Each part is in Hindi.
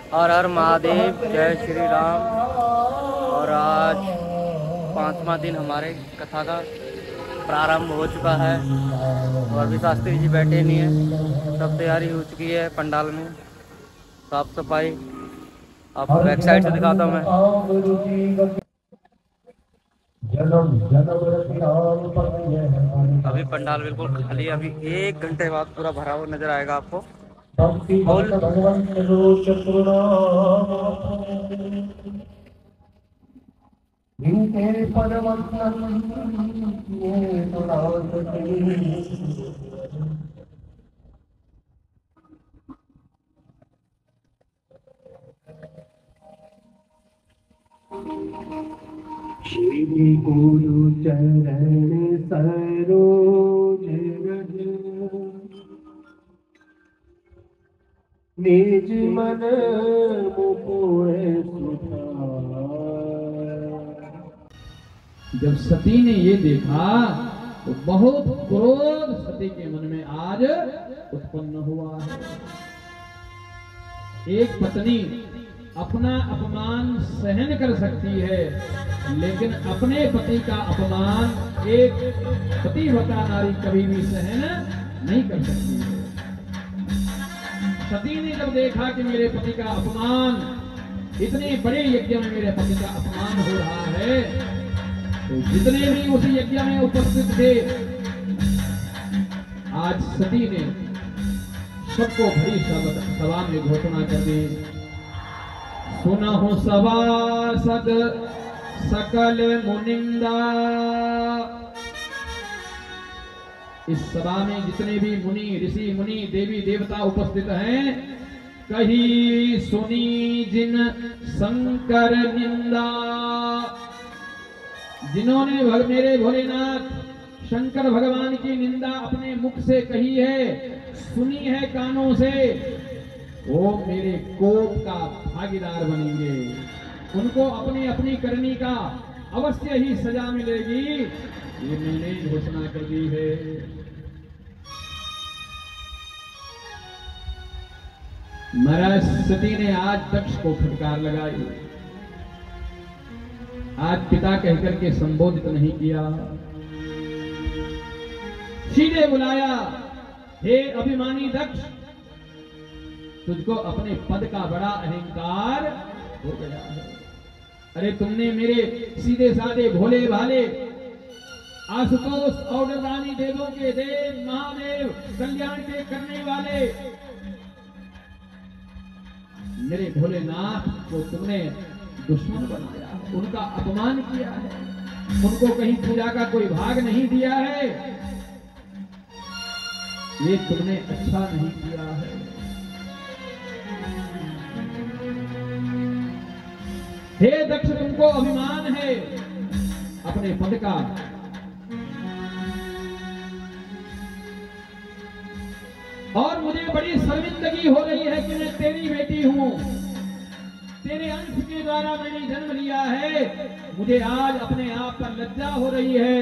हर हर महादेव, जय श्री राम। और आज 5वां दिन हमारे कथा का प्रारंभ हो चुका है और अभी शास्त्री जी बैठे नहीं है। सब तैयारी हो चुकी है पंडाल में, साफ सफाई। आपको बैक साइड से दिखाता हूँ मैं। अभी पंडाल बिल्कुल खाली है। अभी 1 घंटे बाद पूरा भरा हुआ नजर आएगा आपको। फुल श्री गुरु चरण सरोज रज निज मन मुकुर सुधार। जब सती ने ये देखा तो बहुत क्रोध सती के मन में आज उत्पन्न हुआ है। एक पत्नी अपना अपमान सहन कर सकती है, लेकिन अपने पति का अपमान एक पतिव्रता नारी कभी भी सहन नहीं कर सकती है। सती ने जब देखा कि मेरे पति का अपमान, इतने बड़े यज्ञ में मेरे पति का अपमान हो रहा है, तो जितने भी उस यज्ञ में उपस्थित थे, आज सती ने सबको भरी सभा में घोषणा कर दी, सुनहु सभासद सकल मुनिंदा। इस सभा में जितने भी मुनि, ऋषि मुनि, देवी देवता उपस्थित हैं, कही सुनी जिन शंकर निंदा। जिन्होंने मेरे भोलेनाथ शंकर भगवान की निंदा अपने मुख से कही है, सुनी है कानों से, वो मेरे कोप का भागीदार बनेंगे। उनको अपनी अपनी करनी का अवश्य ही सजा मिलेगी, ये मैंने घोषणा कर दी है। महाराज सती ने आज दक्ष को फटकार लगाई, आज पिता कहकर के संबोधित नहीं किया, सीधे बुलाया, हे अभिमानी दक्ष, तुझको अपने पद का बड़ा अहंकार हो गया है। अरे तुमने मेरे सीधे साधे भोले भाले आशुतोष और रानी देवों के देव, महादेव, कल्याण के करने वाले मेरे भोलेनाथ को तुमने दुश्मन बनाया, उनका अपमान किया है, उनको कहीं पूजा का कोई भाग नहीं दिया है, ये तुमने अच्छा नहीं किया है। हे दक्ष, तुमको अभिमान है अपने पद का, और मुझे बड़ी शर्मिंदगी हो रही है कि मैं तेरी बेटी हूं, तेरे अंश के द्वारा मैंने जन्म लिया है। मुझे आज अपने आप पर लज्जा हो रही है,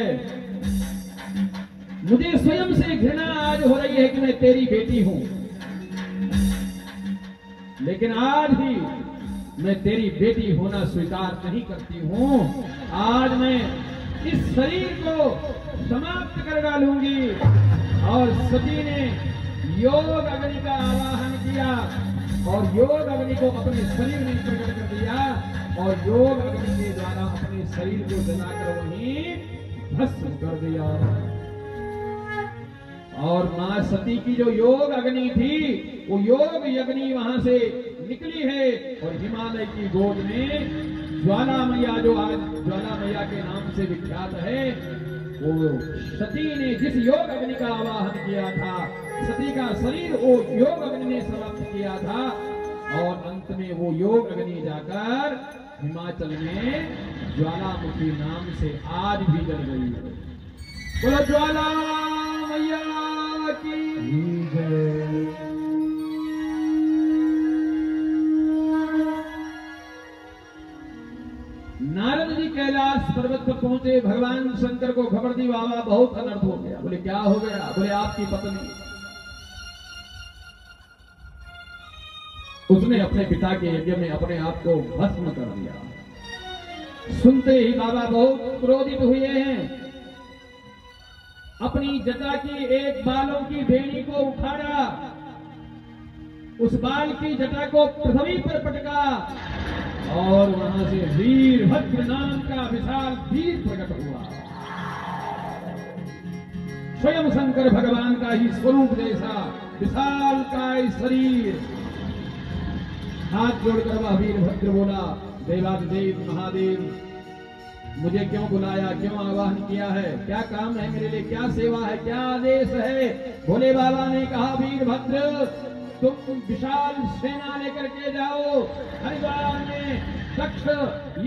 मुझे स्वयं से घृणा आज हो रही है कि मैं तेरी बेटी हूं, लेकिन आज भी मैं तेरी बेटी होना स्वीकार नहीं करती हूं। आज मैं इस शरीर को समाप्त कर डालूंगी। और सती ने योग अग्नि का आवाहन किया और योग अग्नि को अपने शरीर में प्रकट कर दिया और योग अग्नि के द्वारा अपने शरीर को जलाकर वहीं भस्म कर दिया। और मां सती की जो योग अग्नि थी, वो योग अग्नि वहां से निकली है और हिमालय की गोद में ज्वाला मैया, जो आज ज्वाला मैया के नाम से विख्यात है, वो सती ने जिस योग अग्नि का आवाहन किया था, सती का शरीर वो योग अग्नि ने समाप्त किया था और अंत में वो योग अग्नि जाकर हिमाचल में ज्वालामुखी नाम से आज भी जल रही है। बोलो ज्वाला मैया की जय। नारद जी कैलाश पर्वत पर पहुंचे, भगवान शंकर को खबर दी, बाबा बहुत अनर्थ हो गया। बोले क्या हो गया? बोले आपकी पत्नी उसने अपने पिता के यज्ञ में अपने आप को भस्म कर दिया। सुनते ही बाबा बहुत क्रोधित हुए हैं। अपनी जटा की एक बालों की बेड़ी को उखाड़ा, उस बाल की जटा को पृथ्वी पर पटका और वहां से वीरभद्र नाम का विशाल वीर प्रकट हुआ। स्वयं शंकर भगवान का ही स्वरूप जैसा विशाल काय शरीर। हाथ जोड़कर वह वीरभद्र बोला, देवाधिदेव महादेव, मुझे क्यों बुलाया, क्यों आवाहन किया है, क्या काम है मेरे लिए, क्या सेवा है, क्या आदेश है? भोले बाबा ने कहा, वीरभद्र तुम विशाल सेना लेकर के जाओ, हरिद्वार में दक्ष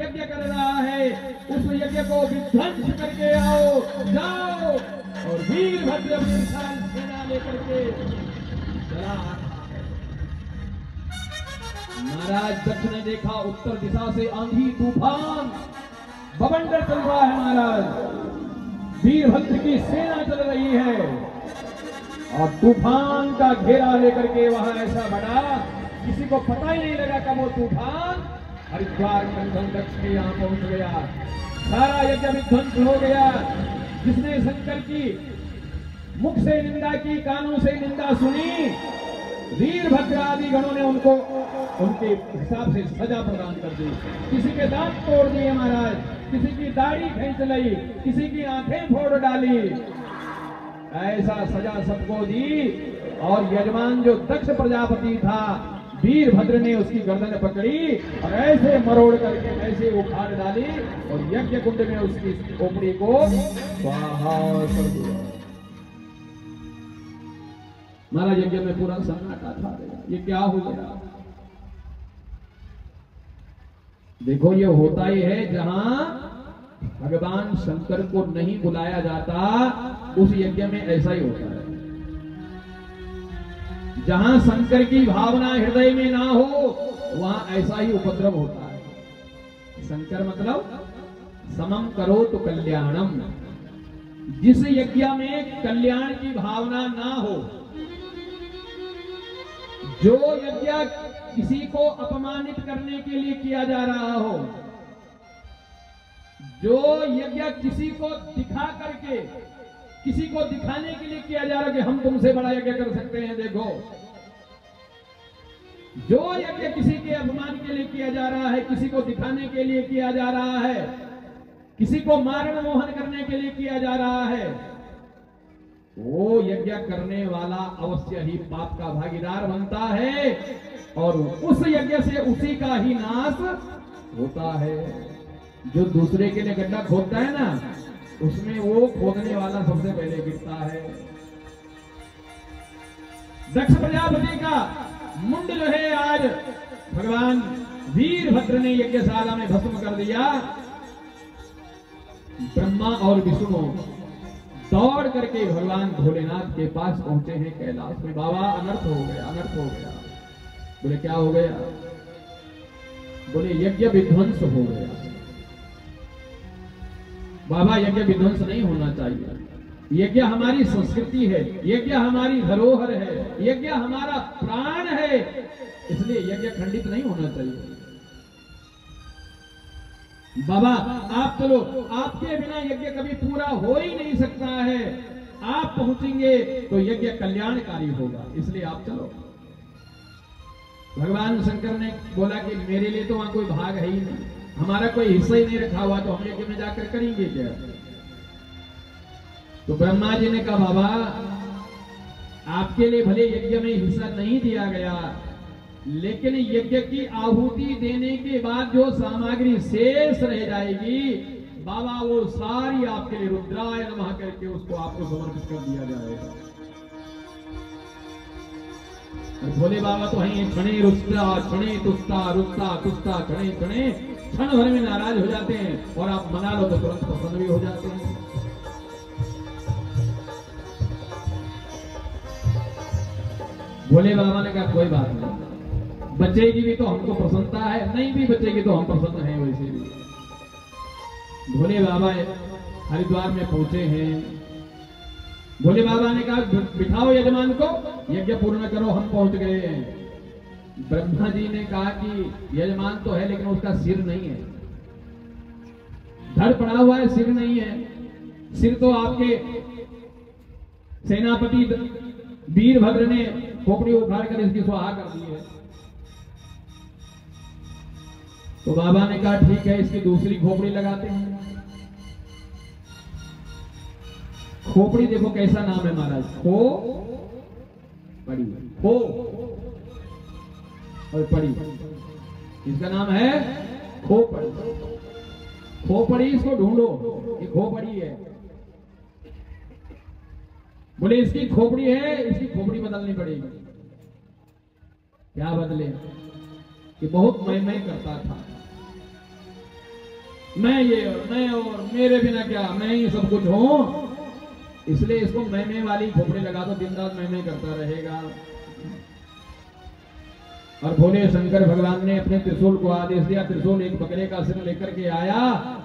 यज्ञ कर रहा है, उस यज्ञ को विध्वंस करके आओ, जाओ। और वीरभद्र अपनी विशाल सेना लेकर के चला। महाराज दक्ष ने देखा उत्तर दिशा से आंधी तूफान बवंडर चल रहा है। महाराज वीरभद्र की सेना चल रही है और तूफान का घेरा लेकर के वहां ऐसा बढ़ा, किसी को पता ही नहीं लगा कब वो तूफान हरिद्वार मंथन दक्ष के यहाँ पहुंच गया। सारा यज्ञ विध्वंस हो गया। जिसने शंकर की मुख से निंदा की, कानों से निंदा सुनी, वीरभद्र आदि गणों ने उनको उनके हिसाब से सजा प्रदान कर दी। किसी के दांत तोड़ दिए महाराज, किसी की दाढ़ी खींच ली, किसी की आंखें फोड़ डाली, ऐसा सजा सबको दी। और यजमान जो दक्ष प्रजापति था, वीरभद्र ने उसकी गर्दन पकड़ी और ऐसे मरोड़ करके ऐसे उखाड़ डाली और यज्ञ कुंड में उसकी खोपड़ी को स्वाहा कर दिया। महाराज यज्ञ में पूरा सन्नाटा था। ये क्या हो गया? देखो, ये होता ही है जहां भगवान शंकर को नहीं बुलाया जाता, उस यज्ञ में ऐसा ही होता है। जहां शंकर की भावना हृदय में ना हो, वहां ऐसा ही उपद्रव होता है। शंकर मतलब समम करो तो कल्याणम। जिस यज्ञ में कल्याण की भावना ना हो, जो यज्ञ किसी को अपमानित करने के लिए किया जा रहा हो, जो यज्ञ किसी को दिखा करके, किसी को दिखाने के लिए किया जा रहा है कि हम तुमसे बड़ा यज्ञ कर सकते हैं, देखो, जो यज्ञ किसी के अपमान के लिए किया जा रहा है, किसी को दिखाने के लिए किया जा रहा है, किसी को मारण मोहन करने के लिए किया जा रहा है, वो यज्ञ करने वाला अवश्य ही पाप का भागीदार बनता है और उस यज्ञ से उसी का ही नाश होता है। जो दूसरे के लिए गड्ढा खोदता है ना, उसमें वो खोदने वाला सबसे पहले गिरता है। दक्ष प्रजापति का मुंड जो है आज भगवान वीरभद्र ने यज्ञशाला में भस्म कर दिया। ब्रह्मा और विष्णु दौड़ करके भगवान भोलेनाथ के पास पहुंचे हैं कैलाश में। बाबा, अनर्थ हो गया, अनर्थ हो गया। बोले, क्या हो गया? बोले, यज्ञ विध्वंस हो गया। बाबा, यज्ञ विध्वंस नहीं होना चाहिए। यज्ञ हमारी संस्कृति है, यज्ञ हमारी धरोहर है, यज्ञ हमारा प्राण है, इसलिए यज्ञ खंडित नहीं होना चाहिए। बाबा, आप चलो, आपके बिना यज्ञ कभी पूरा हो ही नहीं सकता है। आप पहुंचेंगे तो यज्ञ कल्याणकारी होगा, इसलिए आप चलो। भगवान शंकर ने बोला कि मेरे लिए तो वहां कोई भाग है ही नहीं, हमारा कोई हिस्सा ही नहीं रखा हुआ, तो हम यज्ञ में जाकर करेंगे क्या? तो ब्रह्मा जी ने कहा, बाबा, आपके लिए भले यज्ञ में हिस्सा नहीं दिया गया, लेकिन यज्ञ की आहुति देने के बाद जो सामग्री शेष रह जाएगी, बाबा, वो सारी आपके लिए रुद्राय नमः करके उसको आपको समर्पित कर दिया जाएगा। भोले बाबा तो हैं क्षणे रुष्टा, क्षणे तुष्टा, रुष्टा तुष्टा, क्षणे क्षणे, क्षण भर में नाराज हो जाते हैं और आप मना लो तो तुरंत प्रसन्न भी हो जाते हैं। भोले बाबा ने कहा, कोई बात नहीं, बचेगी भी तो हमको प्रसन्नता है, नहीं भी बचेगी तो हम प्रसन्न हैं वैसे भी। भोले बाबा हरिद्वार में पहुंचे हैं। भोले बाबा ने कहा, बिठाओ यजमान को, यज्ञ पूर्ण करो, हम पहुंच गए हैं। ब्रह्मा जी ने कहा कि यजमान तो है लेकिन उसका सिर नहीं है, धड़ पड़ा हुआ है, सिर नहीं है। सिर तो आपके सेनापति वीरभद्र ने खोपड़ी उखाड़ कर इसकी स्वाहा कर दी है। तो बाबा ने कहा ठीक है, इसकी दूसरी खोपड़ी लगाते हैं। खोपड़ी देखो कैसा नाम है महाराज, खो पड़ी, खो और पड़ी, इसका नाम है खोपड़ी। खोपड़ी इसको ढूंढो, ये खोपड़ी है। बोले इसकी खोपड़ी है, इसकी खोपड़ी बदलनी पड़ेगी। क्या बदले? कि बहुत मैं करता था, मैं ये और मेरे बिना क्या, मैं ही सब कुछ हूं, इसलिए इसको मैं वाली खोपड़ी लगा दो, दिन रात मैं करता रहेगा। और भोले शंकर भगवान ने अपने त्रिशूल को आदेश दिया, त्रिशूल एक बकरे का सिर लेकर के आया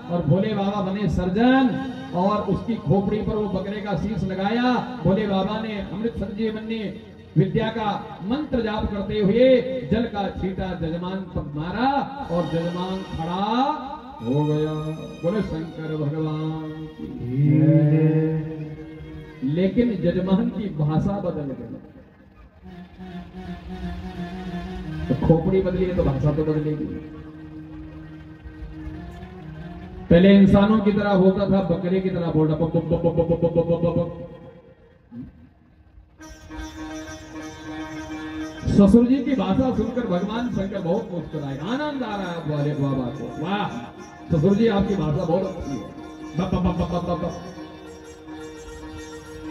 और भोले बाबा बने सर्जन और उसकी खोपड़ी पर वो बकरे का शीश लगाया। भोले बाबा ने अमृत संजीवनी विद्या का मंत्र जाप करते हुए जल का छींटा जजमान पर मारा और जजमान खड़ा हो गया। बोले शंकर भगवान की जय। लेकिन जजमान की भाषा बदल गई। तो खोपड़ी बदली है तो भाषा तो बदलेगी। पहले इंसानों की तरह बोलता था, बकरे की तरह बोल रहा। ससुर जी की भाषा सुनकर भगवान शंकर बहुत मुस्कुराए, आनंद आ रहा है बोले बाबा को, वाह ससुर जी आपकी भाषा बहुत अच्छी है।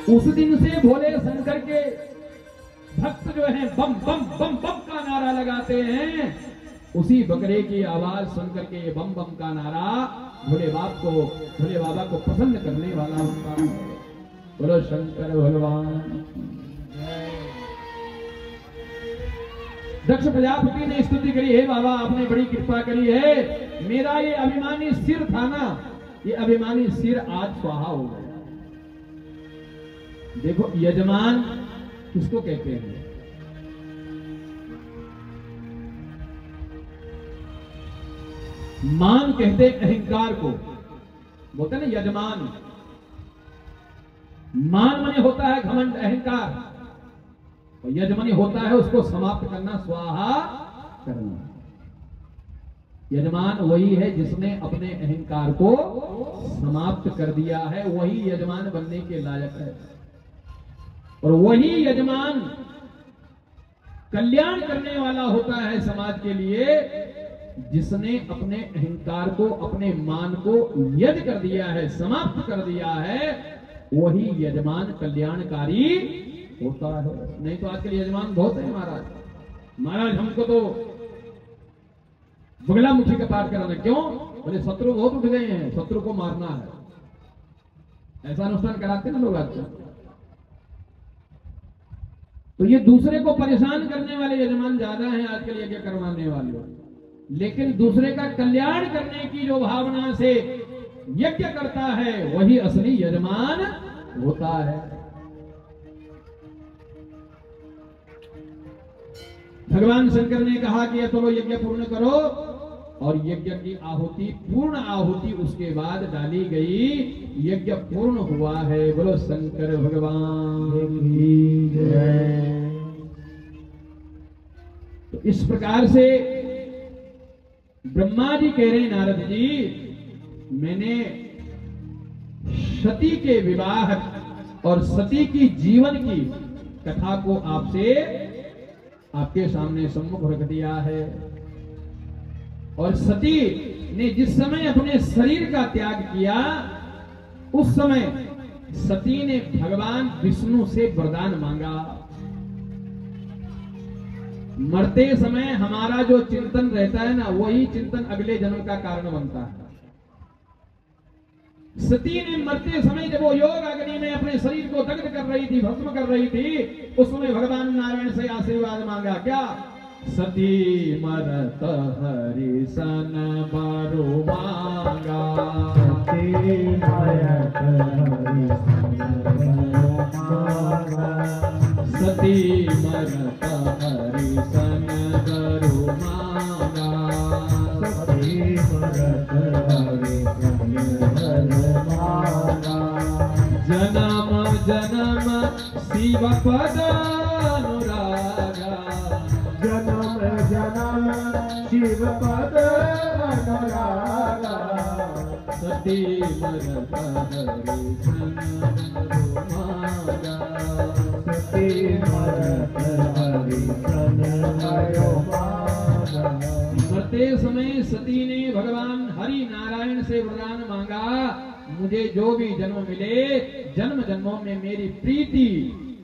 उस दिन से भोले शंकर के भक्त जो हैं बम बम बम बम का नारा लगाते हैं। उसी बकरे की आवाज सुनकर के ये बम बम का नारा भोले बाबा को प्रसन्न करने वाला होता है। बोलो शंकर भगवान। दक्ष प्रजापति ने स्तुति करी, है बाबा आपने बड़ी कृपा करी है, मेरा ये अभिमानी सिर था ना, ये अभिमानी सिर आज स्वाहा हो गया। देखो यजमान किसको कहते हैं? मान कहते अहंकार को, बोलते ना यजमान। मान माने होता है घमंड अहंकार, और यजमानी होता है उसको समाप्त करना, स्वाहा करना। यजमान वही है जिसने अपने अहंकार को समाप्त कर दिया है, वही यजमान बनने के लायक है। और वही यजमान कल्याण करने वाला होता है समाज के लिए, जिसने अपने अहंकार को, अपने मान को यज कर दिया है, समाप्त कर दिया है, वही यजमान कल्याणकारी होता है। नहीं तो आजकल यजमान बहुत है महाराज हमको तो बगला मुखी का पाठ कराना, क्यों? बोले शत्रु बहुत उठ गए हैं, शत्रु को मारना है, ऐसा अनुष्ठान कराते ना लोग आजकल। तो ये दूसरे को परेशान करने वाले यजमान ज्यादा हैं आजकल यज्ञ करवाने वाले, लेकिन दूसरे का कल्याण करने की जो भावना से यज्ञ करता है वही असली यजमान होता है। भगवान शंकर ने कहा कि चलो यज्ञ पूर्ण करो, और यज्ञ की आहुति, पूर्ण आहुति उसके बाद डाली गई, यज्ञ पूर्ण हुआ है। बोलो शंकर भगवान की जय। तो इस प्रकार से ब्रह्मा जी कह रहे नारद जी, मैंने सती के विवाह और सती की जीवन की कथा को आपके सामने सम्मुख रख दिया है। और सती ने जिस समय अपने शरीर का त्याग किया, उस समय सती ने भगवान विष्णु से वरदान मांगा। मरते समय हमारा जो चिंतन रहता है ना, वही चिंतन अगले जन्म का कारण बनता है। सती ने मरते समय जब वो योग अग्नि में अपने शरीर को दग्ध कर रही थी, भस्म कर रही थी, उस समय भगवान नारायण से आशीर्वाद मांगा। क्या? सती मरत हरि सन बरु मांगा, सती मरत हरि सन बरु मांगा, सती मरत हरि सन शिव पद अनुरागा जन्म जन्म शिव पद अनुरागा सती मरत हरि सन मरते समय सती ने भगवान हरि नारायण से वरदान मांगा, मुझे जो भी जन्म मिले जन्म जन्मों में मेरी प्रीति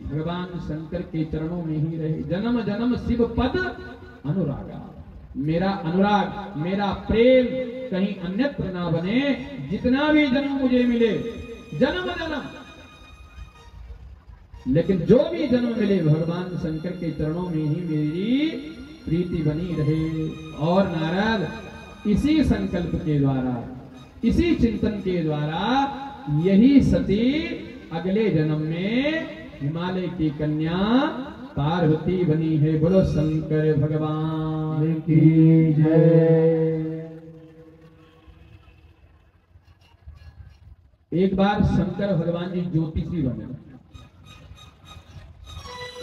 भगवान शंकर के चरणों में ही रहे। जन्म जन्म शिव पद अनुरागा, मेरा अनुराग मेरा प्रेम कहीं अन्यत्र ना बने। जितना भी जन्म मुझे मिले जन्म जन्म, लेकिन जो भी जन्म मिले भगवान शंकर के चरणों में ही मेरी प्रीति बनी रहे। और नारद इसी संकल्प के द्वारा, इसी चिंतन के द्वारा यही सती अगले जन्म में हिमालय की कन्या पार्वती बनी है। बोलो शंकर भगवान की जय। एक बार शंकर भगवान जी ज्योतिषी बने।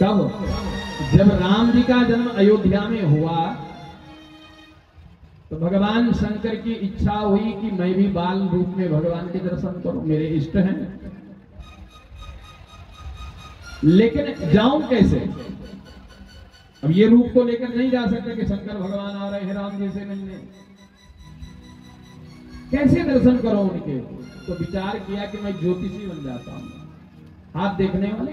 कब? जब राम जी का जन्म अयोध्या में हुआ तो भगवान शंकर की इच्छा हुई कि मैं भी बाल रूप में भगवान के दर्शन करूं, मेरे इष्ट हैं, लेकिन जाऊं कैसे? अब ये रूप को लेकर नहीं जा सकते कि शंकर भगवान आ रहे हैं राम जी से मिलने, कैसे दर्शन करो उनके? तो विचार किया कि मैं ज्योतिषी बन जाता हूं, हाथ देखने वाले।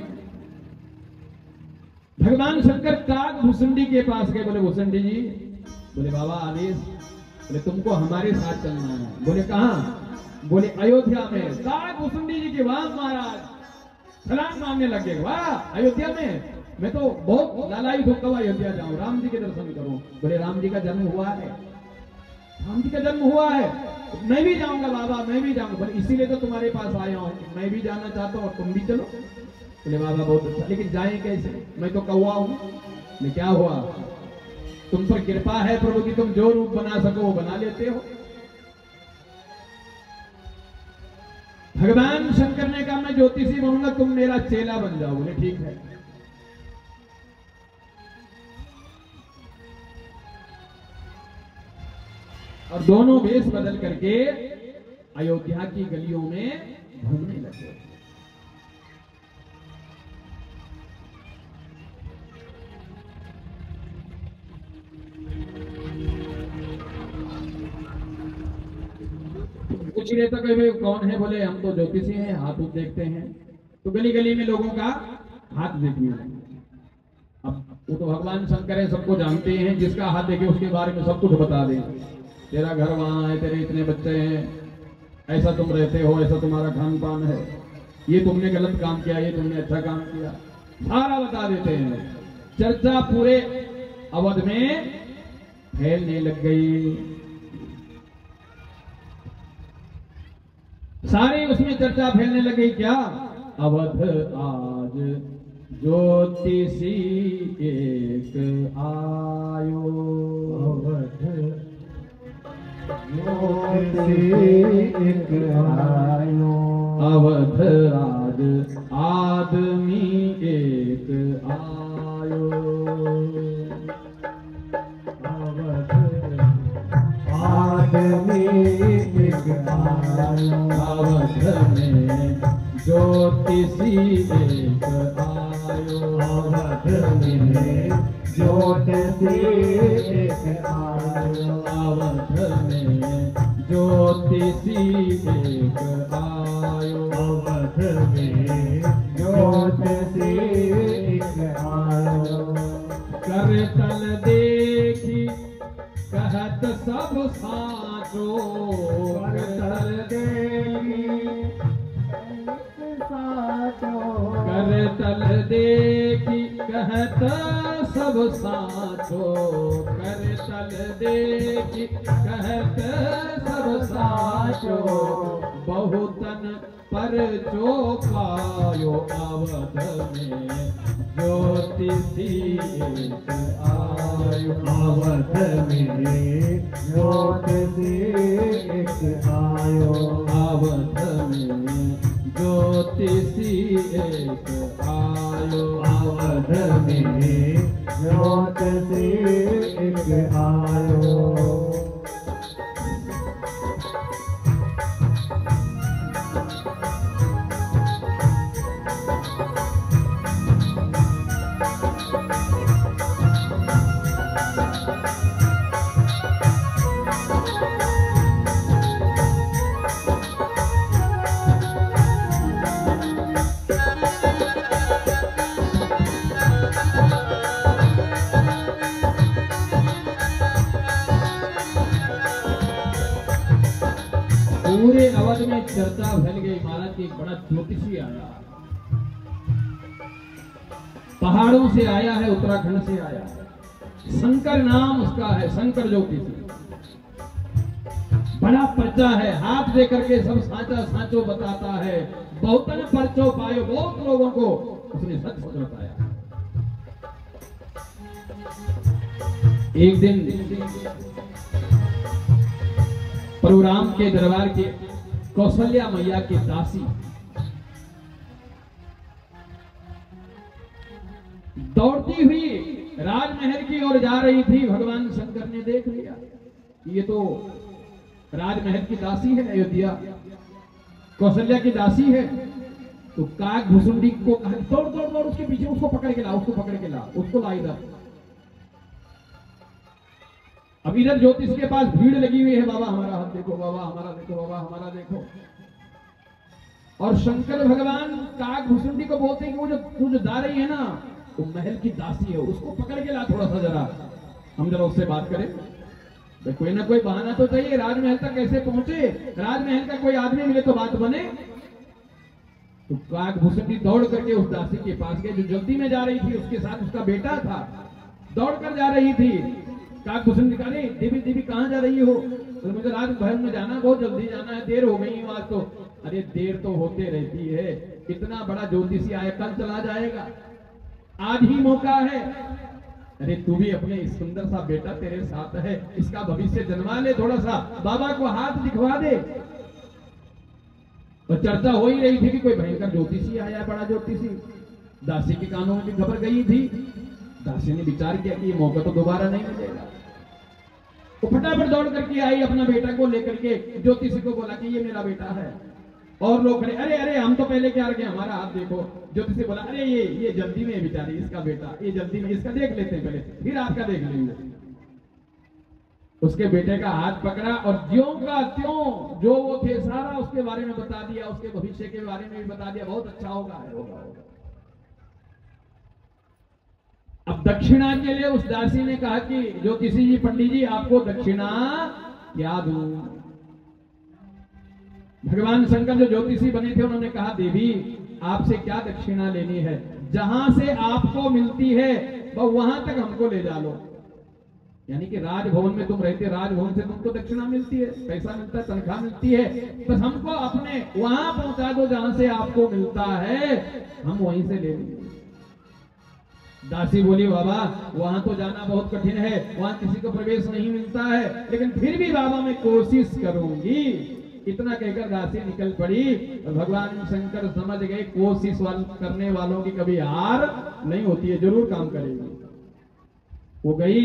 भगवान शंकर काग भुसुंडी के पास गए, बोले भुसुंडी जी, बोले बाबा आदेश, बोले तुमको हमारे साथ चलना है। बोले कहां? बोले अयोध्या में। काग भुसुंडी जी के वाह महाराज छलांग मारने लगे, वाह अयोध्या में, मैं तो बहुत लालायित होकर अयोध्या जाऊं, राम जी के दर्शन करूं। बोले राम जी का जन्म हुआ है, राम जी का जन्म हुआ है, मैं भी जाऊंगा बाबा, मैं भी जाऊंगा। बोले इसीलिए तो तुम्हारे पास आया हूं, मैं भी जाना चाहता हूं और तुम भी चलो। बोले बाबा बहुत अच्छा, लेकिन जाएं कैसे? मैं तो कौवा हूं। बोले क्या हुआ? तुम पर कृपा है प्रभु की, तुम जो रूप बना सको वो बना लेते हो। भगवान शंकर ने कहा मैं ज्योतिषी बनूंगा, तुम मेरा चेला बन जाओ। बोले ठीक है। और दोनों वेश बदल करके अयोध्या की गलियों में घूमने लगे। कुछ ही रहता कहीं कौन है? बोले हम तो ज्योतिषी हैं, हाथ उठ देखते हैं। तो गली गली में लोगों का हाथ देखने लगे। अब वो तो भगवान शंकर है, सबको जानते हैं, जिसका हाथ देखे उसके बारे में सब कुछ बता दें। तेरा घर वहां है, तेरे इतने बच्चे हैं, ऐसा तुम रहते हो, ऐसा तुम्हारा खान पान है, ये तुमने गलत काम किया, ये तुमने अच्छा काम किया, सारा बता देते हैं। चर्चा पूरे अवध में फैलने लग गई। सारी उसमें चर्चा फैलने लग गई। क्या? अवध आज ज्योतिषी एक आयो, अवध ज्योतिषी एक आयो, अवध आज आदमी एक आयो, अवध आदमी एक आयो, अवध में ज्योतिषी एक आयो, अवध में ज्योतिषी एक आयो, अवध में ज्योतिषी एक आयो, अवध में ज्योतिषी एक आयो। करतल देखी कहत सब साचो, करतल देखी साचो, करतल देखी कहत सब साचो, करतल देखी कहत सब साचो, बहुतन पर जो पायो, अवध में ज्योतिषी एक आयो, अवध में ज्योतिषी एक आयो, अवध में ज्योतिषी एक आयो। अवध में ज्योतिषी एक आयो। पूरे अवध में चर्चा फैल गई, महाराज की एक बड़ा ज्योतिषी आया, पहाड़ों से आया है, उत्तराखंड से आया है, शंकर नाम उसका है, शंकर ज्योतिषी। बड़ा पर्चा है, हाथ दे करके सब साचा साचो बताता है, बहुतन पर्चो पायो, बहुत लोगों को उसने सच सच बताया। एक दिन परशुराम के दरबार के कौशल्या मैया की दासी दौड़ती हुई राजमहल की ओर जा रही थी। भगवान शंकर ने देख लिया, ये तो राजमहल की दासी है, अयोध्या कौशल्या की दासी है। तो काग भुसुंडी को कहा दौड़ दौड़ दौड़ उसके पीछे, उसको पकड़ के ला, उसको पकड़ के ला, उसको ला इधर। अब इधर ज्योतिष के पास भीड़ लगी हुई है, बाबा हमारा हाथ देखो, बाबा हमारा देखो, बाबा हमारा देखो। और शंकर भगवान काग भुसुंडी को बोलते हैं कि वो जो जा रही है ना, वो महल की दासी है, उसको पकड़ के ला थोड़ा सा, जरा हम जरा उससे बात करें। भाई कोई ना कोई बहाना तो चाहिए, राजमहल तक कैसे पहुंचे, राजमहल का कोई आदमी मिले तो बात बने। तो काग भुसुंडी दौड़ करके उस दासी के पास गए जो जल्दी में जा रही थी, उसके साथ उसका बेटा था, दौड़ कर जा रही थी। काग भुसुंडी कहा, देवी देवी कहाँ जा रही हो? तो मुझे राजमहल में जाना, बहुत जल्दी जाना है, देर हो गई है आज तो। अरे देर तो होते रहती है, इतना बड़ा ज्योतिषी आया, कल चला जाएगा, आज ही मौका है। अरे तू भी अपने इस सुंदर सा बेटा तेरे साथ है, इसका भविष्य जन्मा ले, थोड़ा सा बाबा को हाथ दिखवा दे। और चर्चा हो ही रही थी कि कोई भयंकर ज्योतिषी आया है, बड़ा ज्योतिषी। दासी के कानों में भी खबर गई थी। दासी ने विचार किया कि ये मौका तो दोबारा नहीं मिलेगा। वो फटाफट दौड़ करके आई, अपना बेटा को लेकर के ज्योतिषी को बोला कि ये मेरा बेटा है। और लोग खड़े, अरे अरे हम तो पहले क्या रखे, हमारा हाथ देखो। ज्योतिषी बोला, अरे ये जल्दी में बेचारी, इसका बेटा ये जल्दी में, इसका देख लेते हैं पहले, फिर आपका देख लेंगे। उसके बेटे का हाथ पकड़ा और ज्यों का त्यों जो वो थे सारा उसके बारे में बता दिया, उसके भविष्य के बारे में भी बता दिया, बहुत अच्छा होगा, होगा। अब दक्षिणा के लिए उस दासी ने कहा कि ज्योतिषी जी, पंडित जी, आपको दक्षिणा क्या दूं? भगवान शंकर जो ज्योतिषी बने थे उन्होंने कहा, देवी आपसे क्या दक्षिणा लेनी है, जहां से आपको मिलती है वहां तक हमको ले जा लो। यानी कि राजभवन में तुम रहते, राजभवन से तुमको दक्षिणा मिलती है, पैसा मिलता है, तनख्वाह मिलती है, बस हमको अपने वहां पहुंचा दो जहां से आपको मिलता है, हम वहीं से ले लेंगे। दासी बोली, बाबा वहां तो जाना बहुत कठिन है, वहां किसी को प्रवेश नहीं मिलता है, लेकिन फिर भी बाबा मैं कोशिश करूंगी। इतना कहकर दासी निकल पड़ी। और भगवान शंकर समझ गए कोशिश करने वालों की कभी हार नहीं होती है, जरूर काम करेगी। वो गई,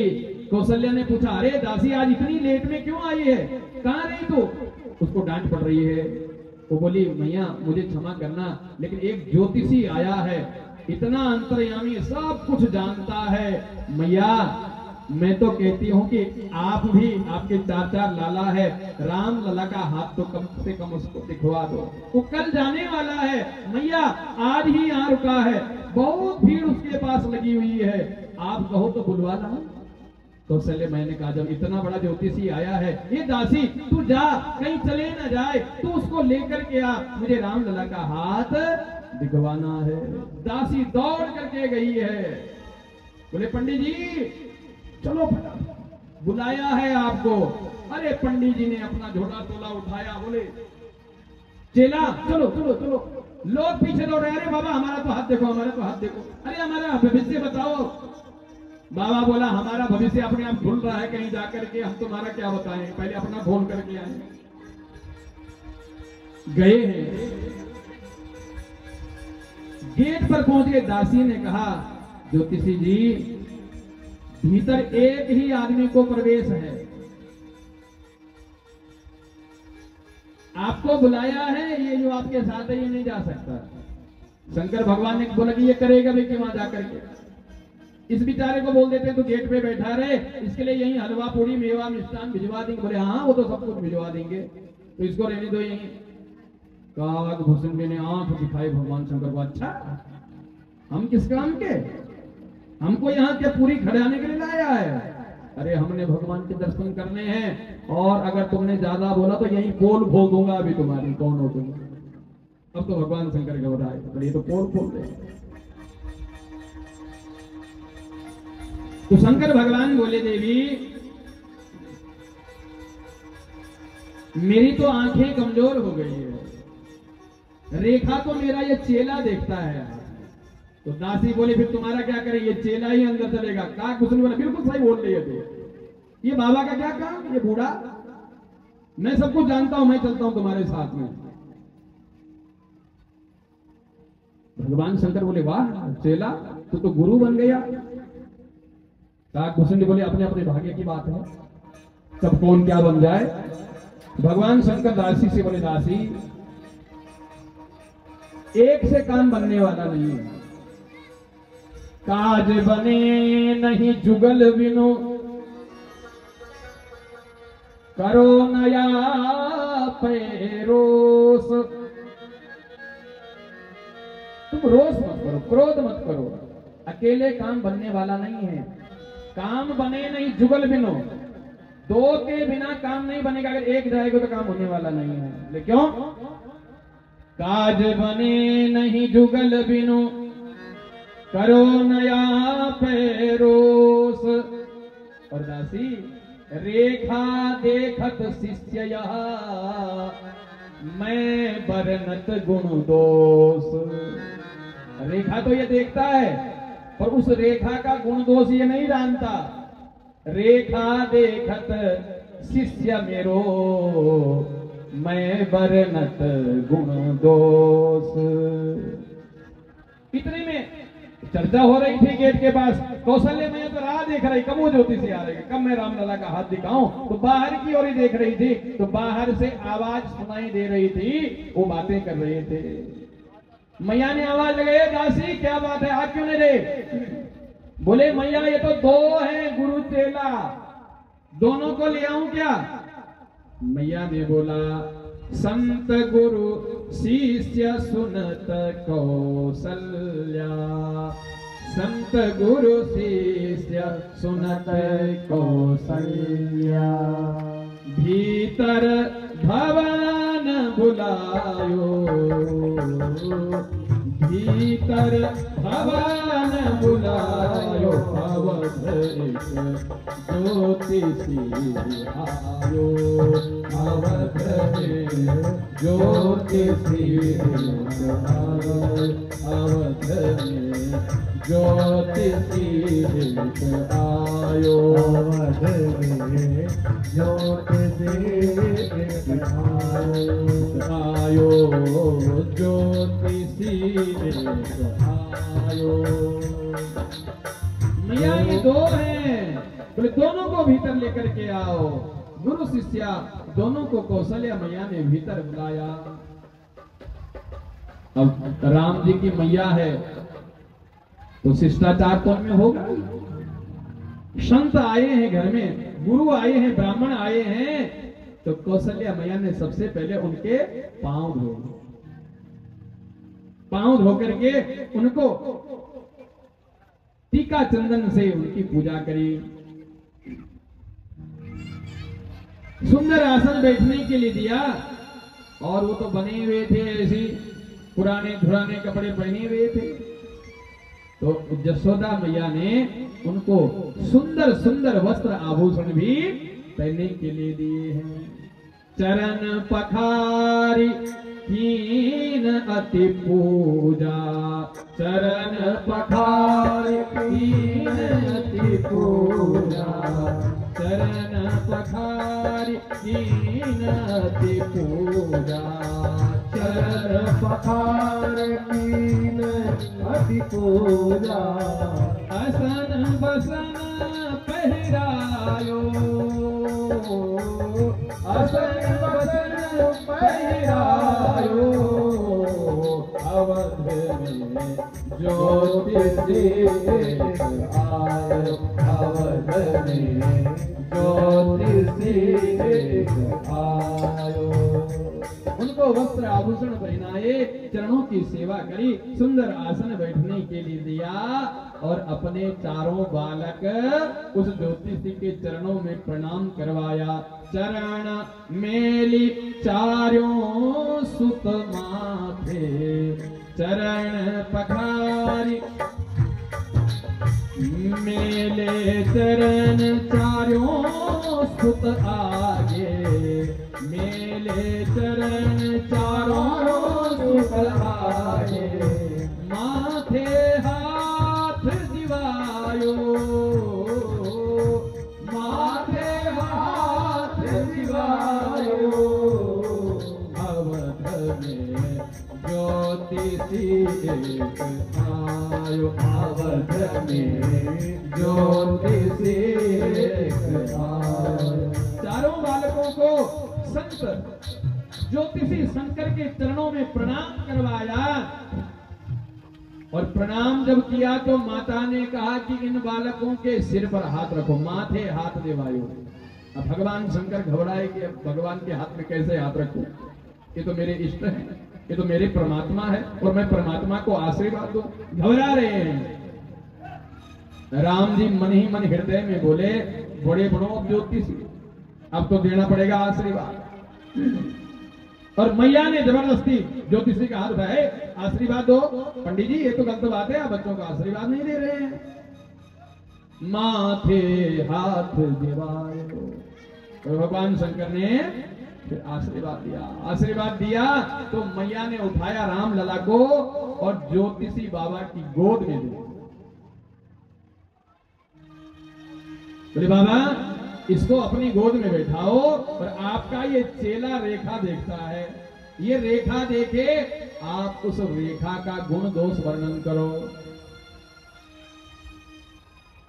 कौशल्या ने पूछा, अरे दासी आज इतनी लेट में क्यों आई है, कहाँ रही तू? उसको डांट पड़ रही है। वो बोली, मैया मुझे क्षमा करना, लेकिन एक ज्योतिषी आया है, इतना अंतर्यामी, सब कुछ जानता है। मैया मैं तो कहती हूँ कि आप भी, आपके 4 लाला है, राम लला का हाथ तो कम से कम उसको दिखवा दो। वो कल जाने वाला है मैया, आज ही यहाँ रुका है, बहुत भीड़ उसके पास लगी हुई है, आप कहो तो बुलवा ला। तो चले, मैंने कहा जब इतना बड़ा ज्योतिषी आया है, ये दासी तू जा, कहीं चले ना जाए, तू उसको लेकर के आ, मुझे राम लला का हाथ दिखवाना है। दासी दौड़ करके गई है। बोले, पंडित जी चलो, बुलाया है आपको। अरे पंडित जी ने अपना झोला तोला उठाया, बोले, चेला चलो चलो चलो। लोग पीछे दौड़ रहे, अरे बाबा हमारा तो हाथ देखो, हमारा तो हाथ देखो, अरे हमारा भविष्य बताओ। बाबा बोला, हमारा भविष्य अपने आप भूल रहा है, कहीं जाकर के हम तुम्हारा क्या बताएं, पहले अपना भूल करके आए। गए हैं गेट पर पहुंच गए। दासी ने कहा, ज्योतिषी जी, भीतर एक ही आदमी को प्रवेश है, आपको बुलाया है, ये जो आपके साथ है ये नहीं जा सकता। शंकर भगवान ने बोला कि ये करेगा भी कि वहां जाकर के, इस बेचारे को बोल देते तो गेट पे बैठा रहे, इसके लिए यही हलवा पूरी मेवा मिष्ठान भिजवा देंगे। बोले हाँ वो तो सब कुछ भिजवा देंगे, तो इसको रहने दो यहीं। काकभूषण ने आंख दिखाई भगवान शंकर को, अच्छा हम किस काम के, हमको यहाँ क्या पूरी खड़ाने के लिए लाया है? अरे हमने भगवान के दर्शन करने हैं, और अगर तुमने ज्यादा बोला तो यही पोल खोल दूंगा अभी तुम्हारी, कौन हो तुम? अब तो भगवान शंकर घबराए, पर ये तो पोल खोल दे। तो शंकर भगवान बोले, देवी मेरी तो आंखें कमजोर हो गई है, रेखा तो मेरा ये चेला देखता है। तो दासी बोले, फिर तुम्हारा क्या करे, ये चेला ही अंदर चलेगा। काकभूषण बोला, बिल्कुल सही बोल रही है तू, ये बाबा का क्या काम, ये बूढ़ा, मैं सब कुछ जानता हूं, मैं चलता हूं तुम्हारे साथ में। भगवान शंकर बोले, वाह चेला तू तो गुरु बन गया। काकभूषण बोले, अपने अपने भाग्य की बात है, कब कौन क्या बन जाए। भगवान शंकर दासी से बोले, दासी एक से काम बनने वाला नहीं है, काज बने नहीं जुगल बिनु, करो नया पैरोस। तुम रोष मत करो, क्रोध मत करो, अकेले काम बनने वाला नहीं है। काम बने नहीं जुगल बिनु, दो के बिना काम नहीं बनेगा, अगर एक जाएगा तो काम होने वाला नहीं है। लेकिन क्यों? काज बने नहीं जुगल बिनु, करो नया पैरोस। और दासी रेखा देखत शिष्य यहाँ, मैं बरनत गुण दोष। रेखा तो ये देखता है, पर उस रेखा का गुण दोष ये नहीं जानता। रेखा देखत शिष्य मेरो, मैं बरनत गुण दोष। इतने में चर्चा हो रही थी गेट के पास। कौशल्य मैया तो राह देख रही, कब वो ज्योतिषी आ रही, कब मैं रामलला का हाथ दिखाऊं। तो बाहर की ओर ही देख रही थी, तो बाहर से आवाज सुनाई दे रही थी, वो बातें कर रहे थे। मैया ने आवाज लगाई, दासी क्या बात है, आप क्यों नहीं रहे? बोले, मैया ये तो दो हैं गुरु चेला, दोनों को ले आऊं क्या? मैया ने बोला, संत गुरु शिष्य सुनत कौशल्या, संत गुरु शिष्य सुनत कौशल्या। भीतर भवन बुलायो, भीतर भवन बुलायो, अवध ज्योतिषी आयो, अवध ज्योतिषी आयो, अवध ज्योतिषी आयो, अवध ज्योतिषी आयो, ज्योतिषी आयो। मैया ये दो हैं, बोले दोनों को भीतर लेकर के आओ। गुरु शिष्या दोनों को कौशल्या मैया ने भीतर बुलाया। अब राम जी की मैया है तो शिष्टाचार तो उनमें होगा। संत आए हैं घर में, गुरु आए हैं, ब्राह्मण आए हैं, तो कौशल्या मैया ने सबसे पहले उनके पांव धो, पांव धो करके उनको टीका चंदन से उनकी पूजा करी। सुंदर आसन बैठने के लिए दिया, और वो तो बने हुए थे ऐसी पुराने धुराने कपड़े पहने हुए थे। तो जसोदा मैया ने उनको सुंदर सुंदर वस्त्र आभूषण भी पहनने के लिए दिए हैं। चरण पखारी कीन अति पूजा, चरण पखारी कीन अति पूजा, चरण पखारी कीनति पूजा, चरण पखार कीन अति पूजा, असन बसन पहिरायो, असन बसन पहिरायो, अवध में ज्योति आयो, अवध में ज्योति आयो। उनको वस्त्र आभूषण पहनाए, चरणों की सेवा करी, सुंदर आसन बैठने के लिए दिया और अपने चारों बालक उस ज्योतिषी के चरणों में प्रणाम करवाया। चरण मेली चारों सुत माथे, चरण पखारी मेले चरण चारों सुत आगे, मेले चरण चारों सुत आगे, माथे हाथ दिवायो, माथे हाथ दिवायो, अवध में ज्योतिषी एक आयो, अवध में ज्योतिषी एक आयो। चारों बालकों को संत ज्योतिषी शंकर के चरणों में प्रणाम करवाया और प्रणाम जब किया तो माता ने कहा कि इन बालकों के सिर पर हाथ रखो, माथे हाथ देवायो। अब भगवान शंकर घबराए कि अब भगवान के हाथ में कैसे हाथ रखूं, ये तो मेरे इष्ट है, ये तो मेरे परमात्मा है और मैं परमात्मा को आशीर्वाद दूं। घबरा रहे हैं। राम जी मन ही मन हृदय में बोले, बड़े बड़ों ज्योतिषी, अब तो देना पड़ेगा आशीर्वाद। और मैया ने जबरदस्ती ज्योतिषी का हाथ उठाए, आशीर्वाद दो। पंडित जी ये तो गलत बात है, आप बच्चों को आशीर्वाद नहीं दे रहे हैं। माथे हाथ दिवायो, तो भगवान शंकर ने फिर आशीर्वाद दिया। आशीर्वाद दिया तो मैया ने उठाया राम लला को और ज्योतिषी बाबा की गोद में दिया। बोले बाबा इसको अपनी गोद में बैठाओ और आपका ये चेला रेखा देखता है, ये रेखा देखे आप उस रेखा का गुण दोष वर्णन करो।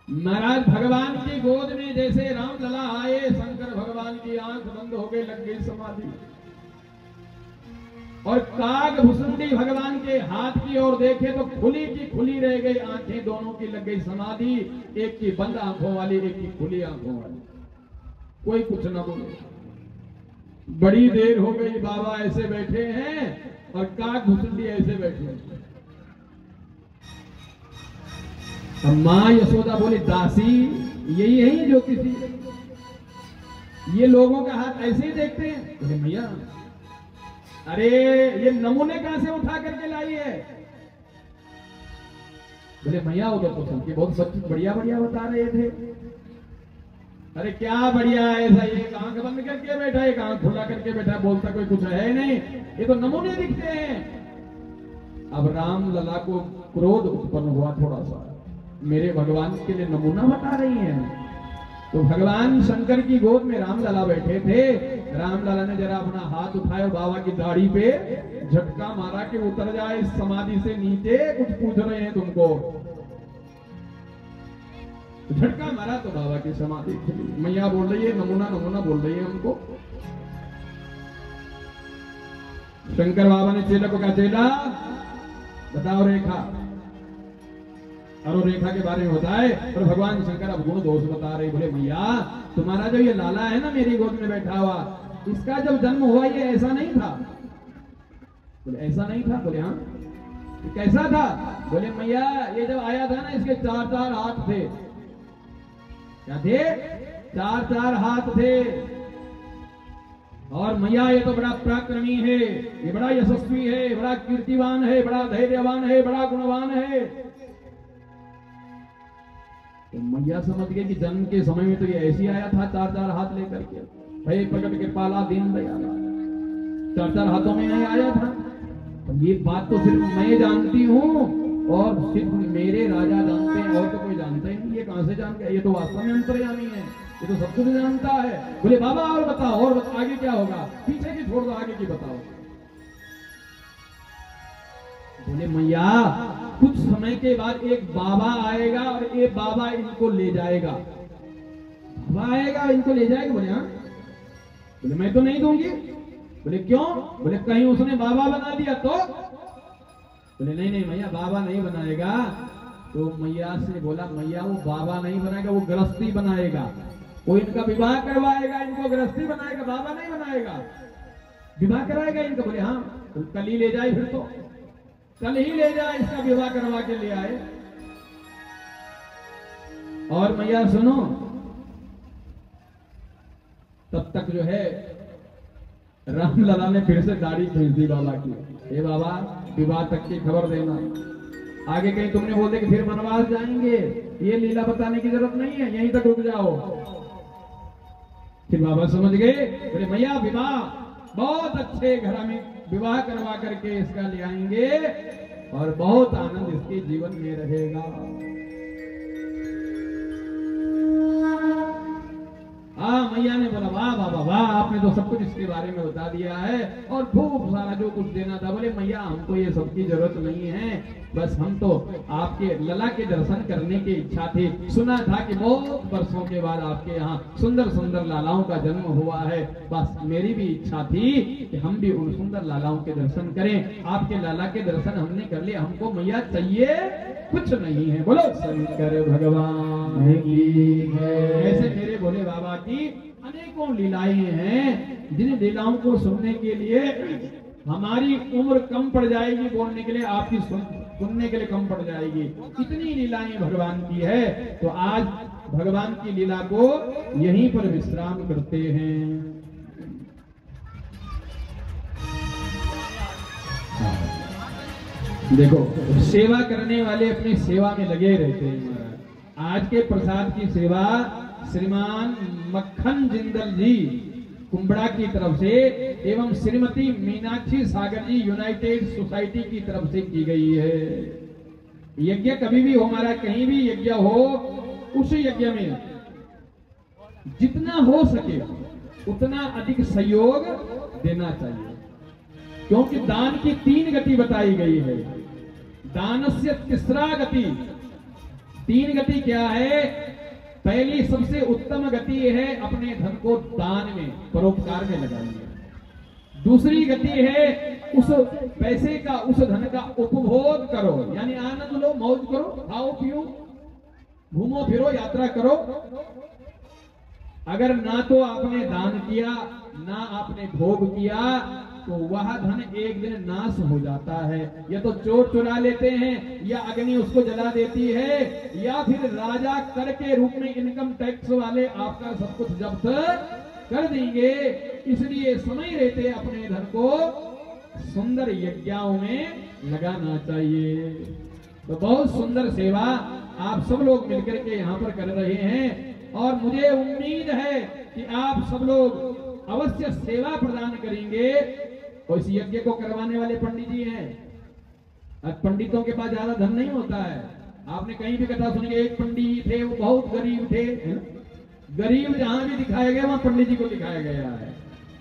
महाराज भगवान की गोद में जैसे राम लला आए, शंकर भगवान की आंख बंद हो गई, लग गई समाधि। और काग भुसुंडी भगवान के हाथ की ओर देखे तो खुली की खुली रह गई आंखें, दोनों की लग गई समाधि, एक की बंद आंखों वाली, एक की खुली आंखों वाली। कोई कुछ न बोले। बड़ी देर हो गई, बाबा ऐसे बैठे हैं और काग भुसुंडी ऐसे बैठे हैं। अब मां यशोदा बोली, दासी यही है ज्योतिषी, ये लोगों का हाथ ऐसे ही देखते हैं। बोले भैया अरे ये नमूने कहां से उठा करके लाई है? बोले भैया वो तो सबके बहुत बढ़िया बढ़िया बता रहे थे। अरे क्या बढ़िया है, ऐसा एक आंख बंद करके बैठा, एक आंख खुला करके बैठा, बोलता कोई कुछ है नहीं, ये तो नमूने दिखते हैं। अब राम लला को क्रोध उत्पन्न हुआ थोड़ा सा, मेरे भगवान के लिए नमूना बता रही हैं। तो भगवान शंकर की गोद में राम लला बैठे थे। राम लला ने जरा अपना हाथ उठाया, बाबा की दाढ़ी पे झटका मारा कि उतर जाए इस समाधि से नीचे, कुछ पूछ रहे हैं तुमको। झटका मारा तो बाबा की समाधि खुली। मैया बोल रही है, नमूना नमूना बोल रही है हमको। शंकर बाबा ने चेला को कहा, चेला बताओ रेखा, और रेखा के बारे में बताए। और भगवान शंकर अब गुण दोष बता रहे। बोले भैया तुम्हारा जो ये लाला है ना मेरी गोद में बैठा हुआ, इसका जब जन्म हुआ ये ऐसा नहीं था। बोले ऐसा नहीं था? बोले हाँ। कैसा था? बोले मैया ये जब आया था ना, इसके 4-4 हाथ थे। क्या थे? 4-4 हाथ थे। और मैया ये तो बड़ा पराक्रमी है, ये बड़ा यशस्वी है, बड़ा कीर्तिवान है, बड़ा धैर्यवान है, बड़ा गुणवान है। तो मैया समझ गए कि जन्म के समय में तो ये ऐसी आया था 4-4 हाथ लेकर के। भाई प्रकट कृपाला दीन दयाला, 4-4 हाथों में नहीं आया था। तो ये बात तो सिर्फ मैं जानती हूँ और सिर्फ मेरे राजा जानते हैं, और तो कोई जानता ही नहीं। ये कहां से जान गया? ये तो वास्तव में अंतर्यामी है। ये तो सब कुछ जानता है। बोले बाबा और बताओ, और बताओ आगे क्या होगा? पीछे की छोड़ दो, आगे की बताओ। बोले मैया कुछ समय के बाद एक बाबा आएगा और ये बाबा इनको ले जाएगा। बाबा आएगा इनको ले जाएगा। बोले हाँ। बोले मैं तो नहीं दूंगी। बोले क्यों? बोले कहीं उसने बाबा बना दिया तो? बोले नहीं नहीं मैया बाबा नहीं बनाएगा। तो मैया से बोला मैया वो बाबा नहीं बनाएगा, वो गृहस्थी बनाएगा। वो इनका विवाह करवाएगा, इनको गृहस्थी बनाएगा, बाबा नहीं बनाएगा। विवाह कराएगा इनका। बोले हाँ। तो कल ही ले जाए, फिर तो कल ही ले जाए, इसका विवाह करवा के ले आए। और मैया सुनो, तब तक जो है रामलला ने फिर से दाढ़ी खींच दी बाबा की। हे बाबा विवाह तक की खबर देना, आगे कहीं तुमने बोल दे कि फिर वनवास जाएंगे, ये लीला बताने की जरूरत नहीं है, यहीं तक रुक जाओ। फिर बाबा समझ गए। बोले मैया विवाह बहुत अच्छे घर में विवाह करवा करके इसका ले आएंगे और बहुत आनंद इसके जीवन में रहेगा। मैया ने बोला वाह बाबा वाह, आपने तो सब कुछ इसके बारे में बता दिया है और खूब सारा जो कुछ देना था। बोले मैया हमको ये सब की जरूरत नहीं है, बस हम तो आपके लला के दर्शन करने की इच्छा थी। सुना था कि बहुत वर्षों के बाद आपके यहाँ सुंदर सुंदर लालाओं का जन्म हुआ है, बस मेरी भी इच्छा थी कि हम भी उन सुंदर लालाओं के दर्शन करें। आपके लाला के दर्शन हमने कर लिए, हमको मैया चाहिए कुछ नहीं है। बोलो शंकर भगवान की जय। ऐसे मेरे भोले बाबा की अनेकों लीलाएं हैं, जिन लीलाओं को सुनने के लिए हमारी उम्र कम पड़ जाएगी, बोलने के लिए आपकी सुनने के लिए कम पड़ जाएगी। इतनी लीलाएं भगवान की है। तो आज भगवान की लीला को यहीं पर विश्राम करते हैं। देखो सेवा करने वाले अपनी सेवा में लगे रहते हैं। आज के प्रसाद की सेवा श्रीमान मक्खन जिंदल जी कुंबड़ा की तरफ से एवं श्रीमती मीनाक्षी सागर जी यूनाइटेड सोसाइटी की तरफ से की गई है। यज्ञ कभी भी हो हमारा, कहीं भी यज्ञ हो, उस यज्ञ में जितना हो सके उतना अधिक सहयोग देना चाहिए, क्योंकि दान की 3 गति बताई गई है। दानस्य तीसरा गति। 3 गति क्या है? पहली सबसे उत्तम गति है अपने धन को दान में परोपकार में लगाइए। दूसरी गति है उस पैसे का, उस धन का उपभोग करो, यानी आनंद लो, मौज करो, खाओ पियो, घूमो फिरो, यात्रा करो। अगर ना तो आपने दान किया ना आपने भोग किया तो वह धन एक दिन नाश हो जाता है। या तो चोर चुरा लेते हैं, या अग्नि उसको जला देती है, या फिर राजा कर के रूप में इनकम टैक्स वाले आपका सब कुछ जब्त कर देंगे। इसलिए समय रहते अपने धन को सुंदर यज्ञों में लगाना चाहिए। तो बहुत सुंदर सेवा आप सब लोग मिलकर के यहाँ पर कर रहे हैं और मुझे उम्मीद है कि आप सब लोग अवश्य सेवा प्रदान करेंगे। और इस यज्ञ को करवाने वाले पंडित जी हैं। अब पंडितों के पास ज्यादा धन नहीं होता है। आपने कहीं भी कथा सुनी, एक पंडित थे वो बहुत गरीब थे। गरीब जहां भी दिखाया गया वहां पंडित जी को दिखाया गया है,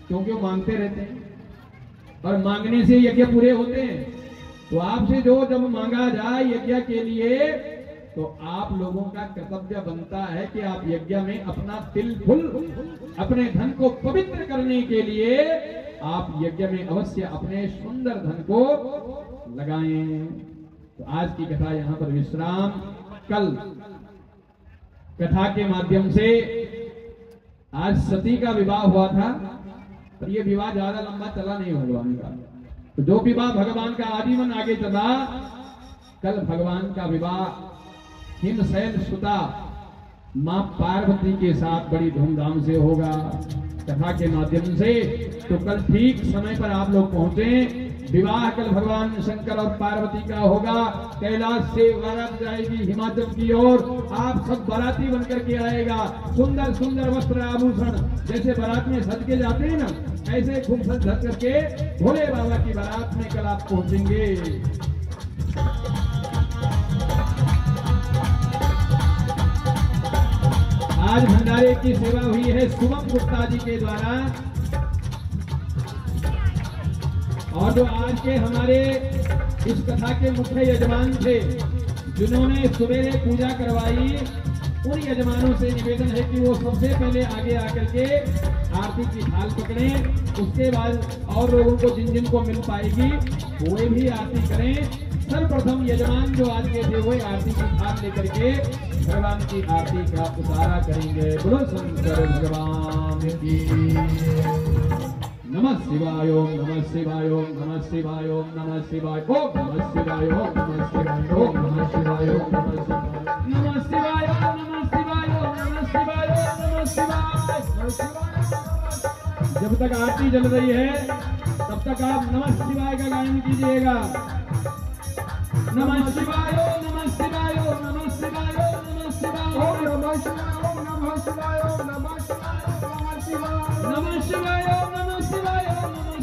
क्योंकि वो मांगते रहते हैं और मांगने से यज्ञ पूरे होते हैं। तो आपसे जो जब मांगा जाए यज्ञ के लिए तो आप लोगों का कर्तव्य बनता है कि आप यज्ञ में अपना तिल फुल अपने धन को पवित्र करने के लिए आप यज्ञ में अवश्य अपने सुंदर धन को लगाएं। तो आज की कथा यहाँ पर विश्राम। कल कथा के माध्यम से आज सती का विवाह हुआ था, पर यह विवाह ज्यादा लंबा चला नहीं भगवान का। तो जो विवाह भगवान का आजीवन आगे चला, कल भगवान का विवाह हिमशैल सुता मां पार्वती के साथ बड़ी धूमधाम से होगा कथा के माध्यम से। तो कल ठीक समय पर आप लोग पहुंचे। विवाह कल भगवान शंकर और पार्वती का होगा। कैलाश से बारात जाएगी हिमाचल की ओर। आप सब बाराती बनकर के आएगा। सुंदर सुंदर वस्त्र आभूषण, जैसे बारात में सज के जाते हैं ना, ऐसे खूब सज धज करके भोले बाबा की बारात में कल आप पहुंचेंगे। आज भंडारे की सेवा हुई है शुभम गुप्ता जी के द्वारा। और जो आज के हमारे इस कथा के मुख्य यजमान थे, जिन्होंने सवेरे पूजा करवाई, उन यजमानों से निवेदन है कि वो सबसे पहले आगे आकर के आरती की थाल पकड़ें। उसके बाद और लोगों को जिन जिन को मिल पाएगी वे भी आरती करें। सर्वप्रथम यजमान जो आज के थे वो आरती की थाल लेकर के भगवान की आरती का उतारा करेंगे। बोलो शंकर भगवान की। नमः शिवाय ओम नमः शिवाय ओम नमः शिवाय ओम नमः शिवाय ओम नमः शिवाय ओम नमः शिवाय ओम नमः शिवाय ओम नमः शिवाय नमः शिवाय ओम नमः शिवाय ओम नमः शिवाय ओम नमः शिवाय। जब तक आरती जल रही है तब तक आप नमः शिवाय का गायन कीजिएगा। नमः शिवाय ओम नमः शिवाय ओम नमः शिवाय ओम नमः शिवाय ओम नमः शिवाय ओम नमः शिवाय ओम नमः शिवाय नमः शिवाय ओम नमः शिवाय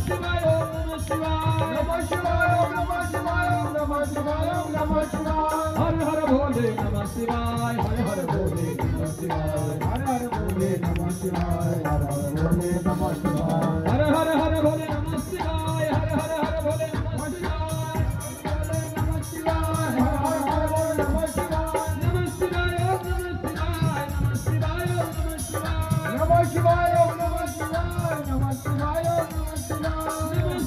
ओम नमः शिवाय ओम नमः शिवाय नमः शिवाय ओम नमः शिवाय ओम नमः शिवाय ओम नमः शिवाय। हर हर भोले नमः शिवाय हर हर भोले नमः शिवाय हर हर भोले नमः शिवाय हर हर भोले नमः शिवाय हर हर हर भोले नमः शिवाय हर हर हर भोले नमः शिवाय नमः शिवाय हर हर हर भोले नमः शिवाय नमः शिवाय ओम नमः शिवाय नमः शिवाय ओम नमः शिवाय नमः शिवाय ओम नमः शिवाय नमः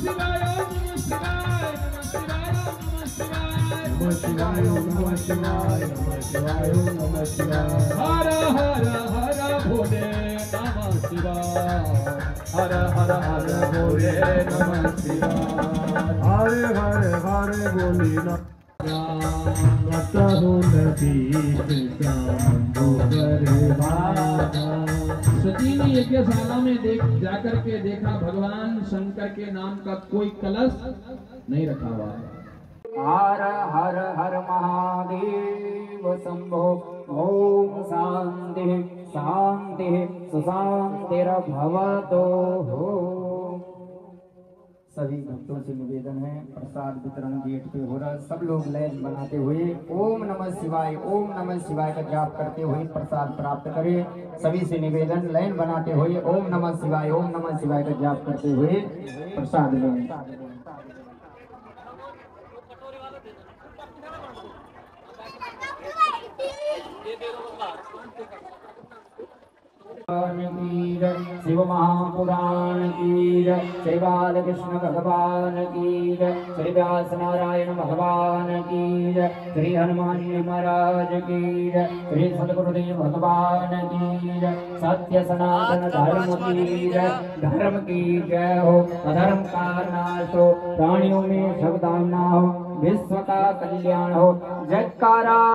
शिवाय ओम नमः शिवाय नमः शिवाय ओम नमः शिवाय नमः शिवाय ओम नमः शिवाय नमः शिवाय ओम नमः शिवाय हर हर हर भोले नमः शिवाय हर हर हर भोले नमः शिवाय हर हर हर भोले नमः सती ने यज्ञशाला में जाकर के देखा भगवान शंकर के नाम का कोई कलश नहीं रखा हुआ है। हर हर हर महादेव शंभो। ओम शांति शांति सुशांतिर्भवतो हो। सभी भक्तों से निवेदन है, प्रसाद वितरण गेट पे हो रहा है। सब लोग लाइन बनाते हुए ओम नमः शिवाय का जाप करते हुए प्रसाद प्राप्त करें। सभी से निवेदन, लाइन बनाते हुए ओम नमः शिवाय का जाप करते हुए प्रसाद लें। शिव महापुराण की जय। श्री बालकृष्ण भगवान की जय। श्री व्यास नारायण भगवान की जय। श्री हनुमान जी महाराज की जय। श्री सदगुरुदेव भगवान की जय। सत्य सनातन धर्म की जय। धर्म की जय हो, अधर्म का नाश हो, प्राणियों में सबदान हो, विश्व का कल्याण हो। जयकारा।